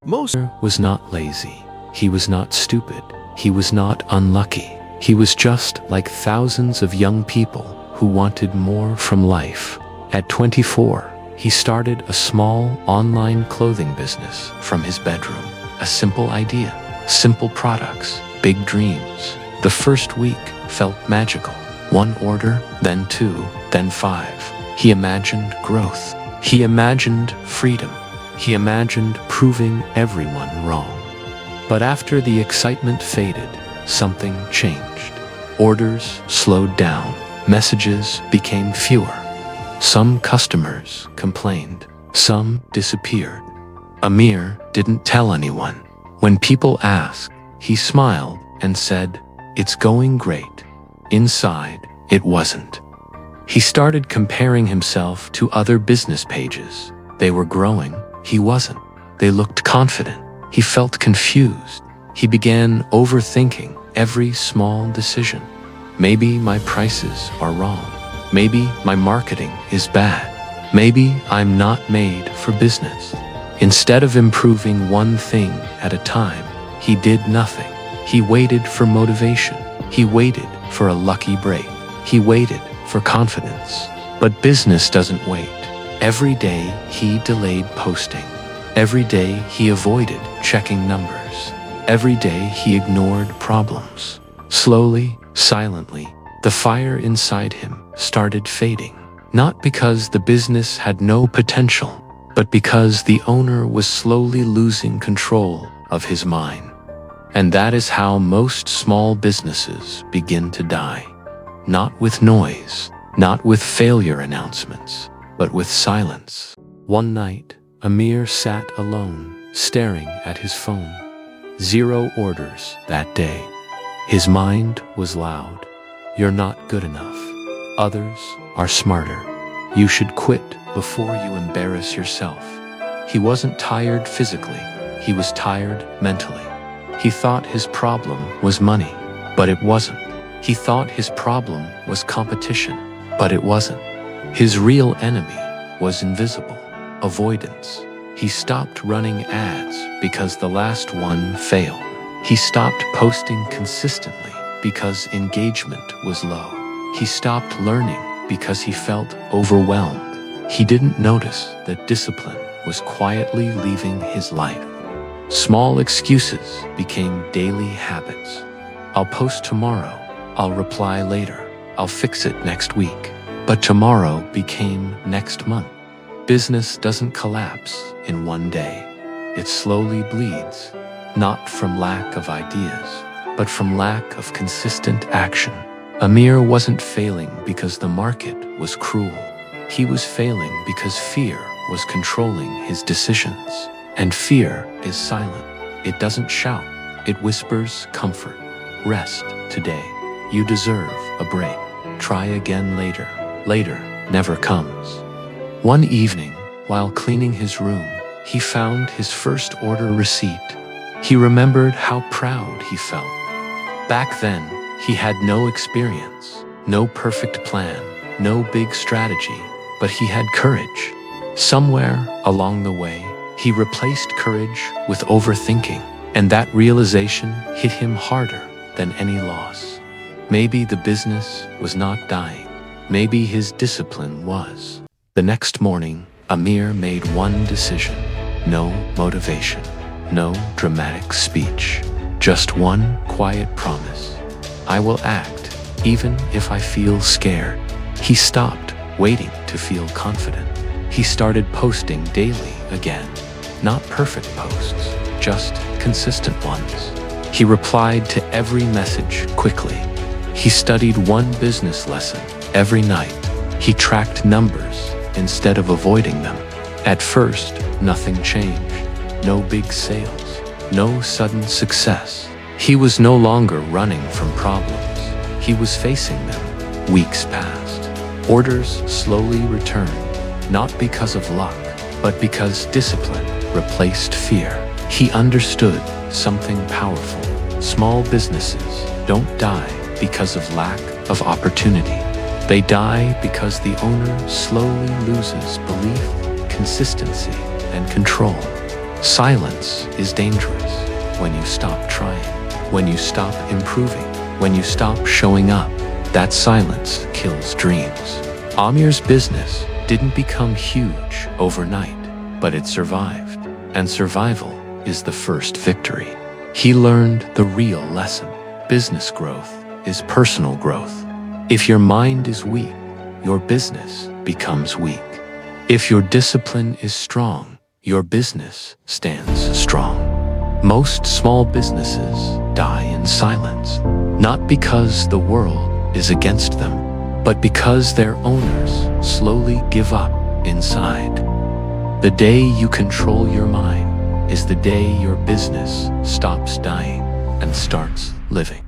Most was not lazy. He was not stupid. He was not unlucky. He was just like thousands of young people who wanted more from life. At 24, he started a small online clothing business from his bedroom. A simple idea, simple products, big dreams. The first week felt magical. One order, then two, then five. He imagined growth. He imagined freedom. He imagined proving everyone wrong. But after the excitement faded, something changed. Orders slowed down. Messages became fewer. Some customers complained. Some disappeared. Amir didn't tell anyone. When people asked, he smiled and said, "It's going great." Inside, it wasn't. He started comparing himself to other business pages. They were growing. He wasn't. They looked confident. He felt confused. He began overthinking every small decision. Maybe my prices are wrong. Maybe my marketing is bad. Maybe I'm not made for business. Instead of improving one thing at a time, he did nothing. He waited for motivation. He waited for a lucky break. He waited for confidence. But business doesn't wait. Every day he delayed posting. Every day he avoided checking numbers. Every day he ignored problems. Slowly, silently, the fire inside him started fading. Not because the business had no potential, but because the owner was slowly losing control of his mind. And that is how most small businesses begin to die. Not with noise, not with failure announcements, but with silence. One night, Amir sat alone, staring at his phone. 0 orders that day. His mind was loud. You're not good enough. Others are smarter. You should quit before you embarrass yourself. He wasn't tired physically. He was tired mentally. He thought his problem was money, but it wasn't. He thought his problem was competition, but it wasn't. His real enemy was invisible, avoidance. He stopped running ads because the last one failed. He stopped posting consistently because engagement was low. He stopped learning because he felt overwhelmed. He didn't notice that discipline was quietly leaving his life. Small excuses became daily habits. I'll post tomorrow. I'll reply later. I'll fix it next week. But tomorrow became next month. Business doesn't collapse in one day. It slowly bleeds, not from lack of ideas, but from lack of consistent action. Amir wasn't failing because the market was cruel. He was failing because fear was controlling his decisions. And fear is silent. It doesn't shout. It whispers comfort. Rest today. You deserve a break. Try again later. Later never comes. One evening, while cleaning his room, he found his first order receipt. He remembered how proud he felt. Back then, he had no experience, no perfect plan, no big strategy, but he had courage. Somewhere along the way, he replaced courage with overthinking, and that realization hit him harder than any loss. Maybe the business was not dying. Maybe his discipline was. The next morning, Amir made one decision. No motivation, no dramatic speech, just one quiet promise. I will act, even if I feel scared. He stopped waiting to feel confident. He started posting daily again. Not perfect posts, just consistent ones. He replied to every message quickly. He studied one business lesson every night. He tracked numbers instead of avoiding them. At first, nothing changed. No big sales, no sudden success. He was no longer running from problems. He was facing them. Weeks passed. Orders slowly returned, not because of luck, but because discipline replaced fear. He understood something powerful. Small businesses don't die because of lack of opportunity. They die because the owner slowly loses belief, consistency, and control. Silence is dangerous when you stop trying, when you stop improving, when you stop showing up. That silence kills dreams. Amir's business didn't become huge overnight, but it survived. And survival is the first victory. He learned the real lesson. Business growth is personal growth. If your mind is weak, your business becomes weak. If your discipline is strong, your business stands strong. Most small businesses die in silence, not because the world is against them, but because their owners slowly give up inside. The day you control your mind is the day your business stops dying and starts living.